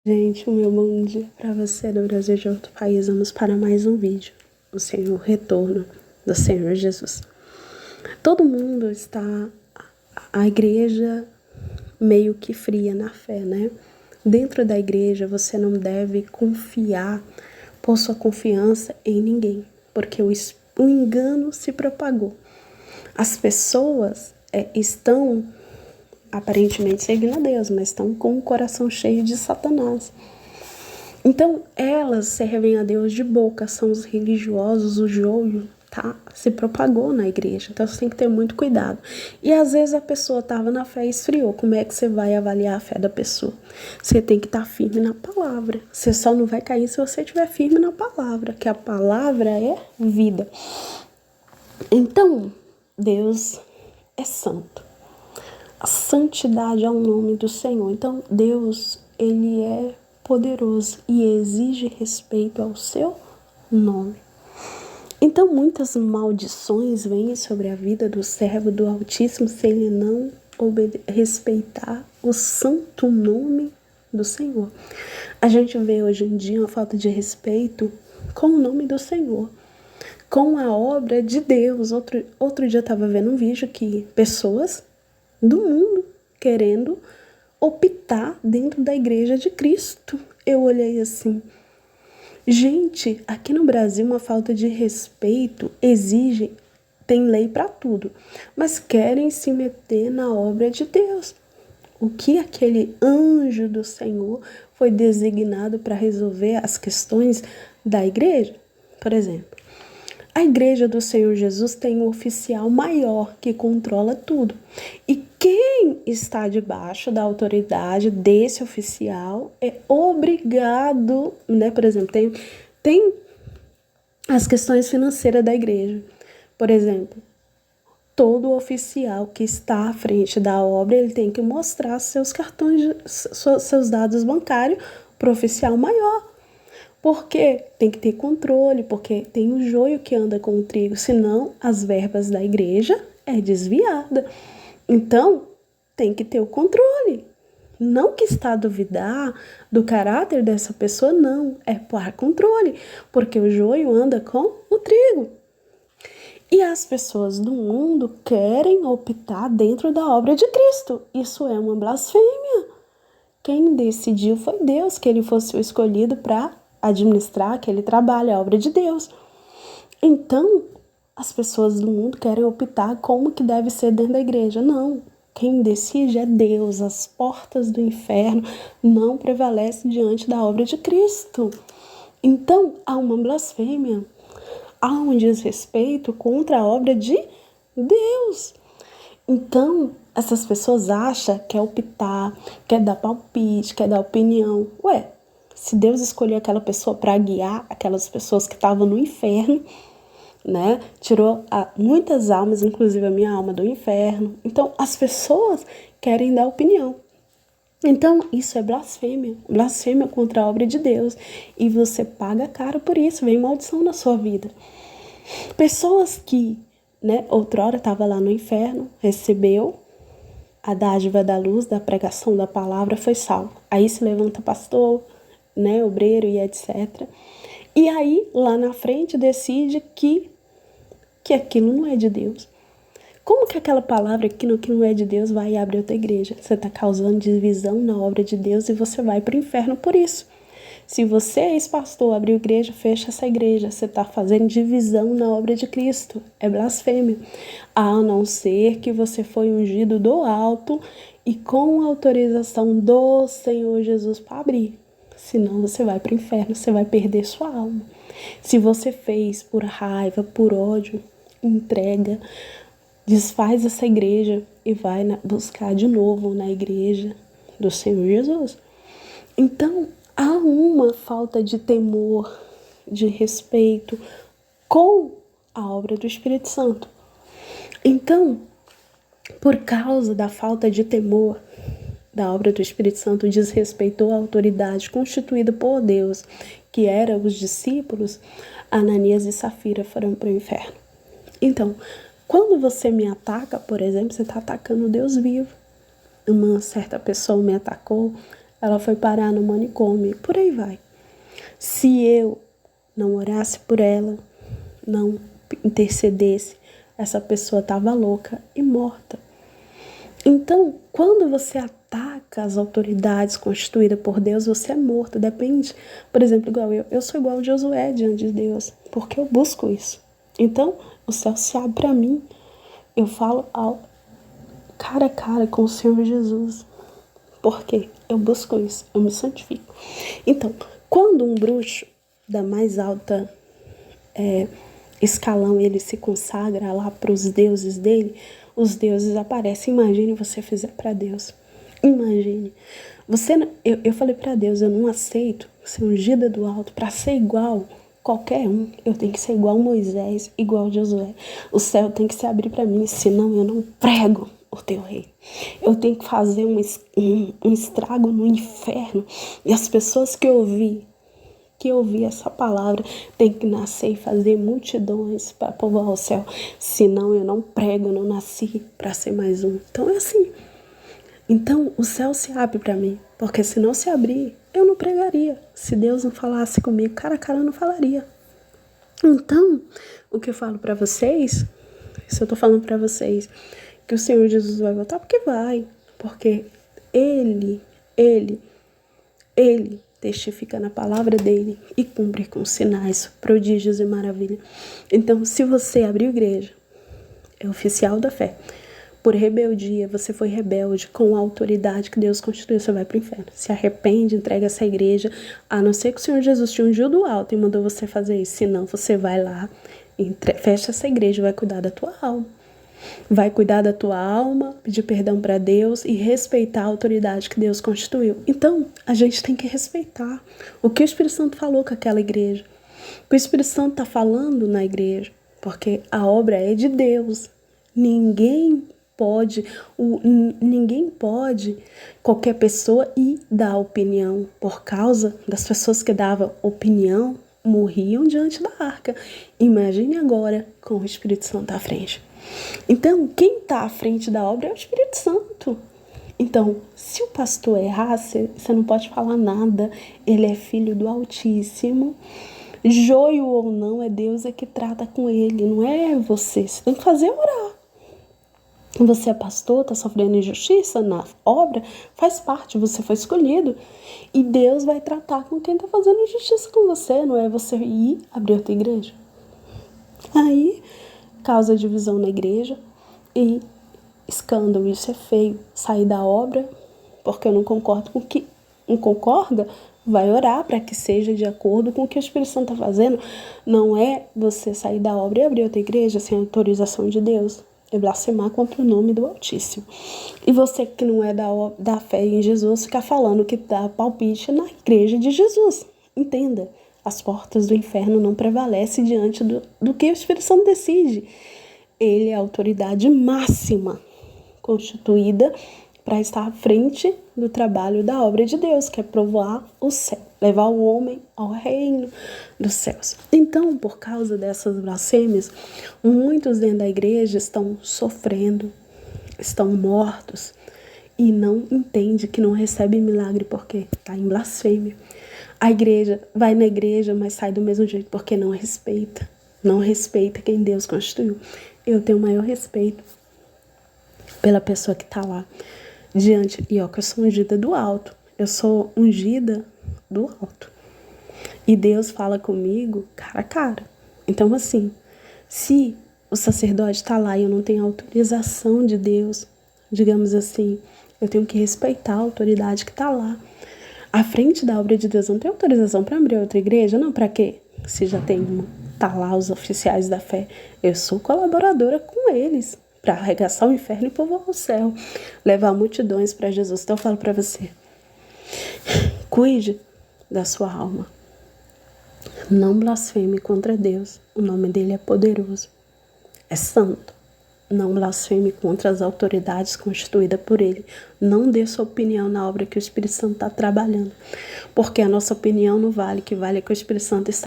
Gente, o meu bom dia para você do Brasil e de outro país. Vamos para mais um vídeo. O Senhor Retorno do Senhor Jesus. Todo mundo está... A igreja meio que fria na fé, né? Dentro da igreja você não deve pôr sua confiança em ninguém, porque o engano se propagou. As pessoas estão aparentemente servindo a Deus, mas estão com o coração cheio de Satanás. Então, elas servem a Deus de boca, são os religiosos, o joio, tá? Se propagou na igreja, então você tem que ter muito cuidado. E às vezes a pessoa estava na fé e esfriou. Como é que você vai avaliar a fé da pessoa? Você tem que estar firme na palavra. Você só não vai cair se você estiver firme na palavra, que a palavra é vida. Então, Deus é santo. A santidade é o nome do Senhor. Então, Deus, ele é poderoso e exige respeito ao seu nome. Então, muitas maldições vêm sobre a vida do servo do Altíssimo se ele não respeitar o santo nome do Senhor. A gente vê hoje em dia uma falta de respeito com o nome do Senhor, com a obra de Deus. Outro dia eu estava vendo um vídeo que pessoas do mundo querendo optar dentro da igreja de Cristo. Eu olhei assim, gente, aqui no Brasil uma falta de respeito tem lei para tudo, mas querem se meter na obra de Deus. O que aquele anjo do Senhor foi designado para resolver as questões da igreja? Por exemplo, a igreja do Senhor Jesus tem um oficial maior que controla tudo. E quem está debaixo da autoridade desse oficial é obrigado, né? Por exemplo, tem as questões financeiras da igreja. Por exemplo, todo oficial que está à frente da obra, ele tem que mostrar seus cartões, seus dados bancários para o oficial maior. Porque tem que ter controle, porque tem o joio que anda com o trigo, senão as verbas da igreja é desviada. Então, tem que ter o controle. Não que está a duvidar do caráter dessa pessoa, não. É por controle, porque o joio anda com o trigo. E as pessoas do mundo querem optar dentro da obra de Cristo. Isso é uma blasfêmia. Quem decidiu foi Deus que ele fosse o escolhido para administrar aquele trabalho, a obra de Deus. Então, as pessoas do mundo querem optar como que deve ser dentro da igreja. Não, quem decide é Deus. As portas do inferno não prevalecem diante da obra de Cristo. Então, há uma blasfêmia, há um desrespeito contra a obra de Deus. Então, essas pessoas acham que é optar, quer dar palpite, quer dar opinião. Ué, se Deus escolheu aquela pessoa para guiar aquelas pessoas que estavam no inferno, né? Tirou muitas almas, inclusive a minha alma, do inferno. Então, as pessoas querem dar opinião. Então, isso é blasfêmia contra a obra de Deus. E você paga caro por isso, vem maldição na sua vida. Pessoas que, né, outrora estava lá no inferno, recebeu a dádiva da luz, da pregação da palavra, foi salvo. Aí se levanta pastor, né, obreiro e etc. E aí, lá na frente, decide que aquilo não é de Deus. Como que aquela palavra que não é de Deus vai e abre outra igreja? Você está causando divisão na obra de Deus e você vai para o inferno por isso. Se você é ex-pastor, abriu igreja, fecha essa igreja. Você está fazendo divisão na obra de Cristo. É blasfêmia. A não ser que você foi ungido do alto e com autorização do Senhor Jesus para abrir. Senão você vai para o inferno, você vai perder sua alma. Se você fez por raiva, por ódio, entrega, desfaz essa igreja e vai buscar de novo na igreja do Senhor Jesus. Então, há uma falta de temor, de respeito com a obra do Espírito Santo. Então, por causa da falta de temor da obra do Espírito Santo, desrespeitou a autoridade constituída por Deus, que eram os discípulos, Ananias e Safira foram para o inferno. Então, quando você me ataca, por exemplo, você está atacando Deus vivo. Uma certa pessoa me atacou, ela foi parar no manicômio, por aí vai. Se eu não orasse por ela, não intercedesse, essa pessoa estava louca e morta. Então, quando você ataca as autoridades constituídas por Deus, você é morto. Depende, por exemplo, igual eu sou igual a Josué diante de Deus, porque eu busco isso. Então, o céu se abre para mim. Eu falo cara a cara com o Senhor Jesus. Por quê? Eu busco isso, eu me santifico. Então, quando um bruxo da mais alta escalão ele se consagra lá para os deuses dele, os deuses aparecem. Imagine você fizer para Deus. Imagine. Eu falei para Deus, eu não aceito ser ungida do alto para ser igual qualquer um. Eu tenho que ser igual Moisés, igual Josué. O céu tem que se abrir para mim, senão eu não prego o teu rei. Eu tenho que fazer um estrago no inferno. E as pessoas que ouvir essa palavra tem que nascer e fazer multidões para povoar o céu. Senão eu não prego, eu não nasci para ser mais um. Então é assim. Então o céu se abre para mim, porque se não se abrir, eu não pregaria. Se Deus não falasse comigo, cara a cara, eu não falaria. Então, o que eu falo para vocês, se eu tô falando para vocês que o Senhor Jesus vai voltar, porque vai. Porque Ele testifica na palavra dele e cumpre com sinais, prodígios e maravilha. Então, se você abriu igreja, é oficial da fé. Por rebeldia, você foi rebelde com a autoridade que Deus constituiu, você vai para o inferno. Se arrepende, entrega essa igreja, a não ser que o Senhor Jesus te ungiu do alto e mandou você fazer isso. Senão, você vai lá, fecha essa igreja e vai cuidar da tua alma. Vai cuidar da tua alma, pedir perdão para Deus e respeitar a autoridade que Deus constituiu. Então, a gente tem que respeitar o que o Espírito Santo falou com aquela igreja. O que o Espírito Santo está falando na igreja, porque a obra é de Deus. Ninguém pode, qualquer pessoa, ir dar opinião. Por causa das pessoas que davam opinião, morriam diante da arca. Imagine agora com o Espírito Santo à frente. Então, quem está à frente da obra é o Espírito Santo. Então, se o pastor errar, você não pode falar nada. Ele é filho do Altíssimo. Joio ou não, é Deus que trata com ele, não é você. Você tem que fazer orar. Você é pastor, está sofrendo injustiça na obra, faz parte, você foi escolhido. E Deus vai tratar com quem está fazendo injustiça com você, não é você ir abrir outra igreja. Aí causa divisão na igreja e escândalo, isso é feio. Sair da obra porque eu não concordo com o que não concorda, vai orar para que seja de acordo com o que o Espírito Santo está fazendo. Não é você sair da obra e abrir outra igreja sem autorização de Deus. É blasfemar contra o nome do Altíssimo. E você que não é da fé em Jesus, ficar falando que dá palpite na igreja de Jesus. Entenda. As portas do inferno não prevalecem diante do que o Espírito Santo decide. Ele é a autoridade máxima constituída para estar à frente do trabalho da obra de Deus, que é povoar o céu, levar o homem ao reino dos céus. Então, por causa dessas blasfêmias, muitos dentro da igreja estão sofrendo, estão mortos e não entendem que não recebe milagre porque está em blasfêmia. A igreja vai na igreja, mas sai do mesmo jeito, porque não respeita quem Deus constituiu. Eu tenho o maior respeito pela pessoa que está lá diante, que eu sou ungida do alto, eu sou ungida do alto. E Deus fala comigo cara a cara. Então, assim, se o sacerdote está lá e eu não tenho autorização de Deus, digamos assim, eu tenho que respeitar a autoridade que está lá. À frente da obra de Deus, não tem autorização para abrir outra igreja? Não, para quê? Se já tem uma, tá lá os oficiais da fé. Eu sou colaboradora com eles para arregaçar o inferno e povoar o céu, levar multidões para Jesus. Então eu falo para você, cuide da sua alma. Não blasfeme contra Deus. O nome dele é poderoso, é santo. Não blasfeme contra as autoridades constituídas por ele. Não dê sua opinião na obra que o Espírito Santo está trabalhando. Porque a nossa opinião não vale. O que vale é que o Espírito Santo está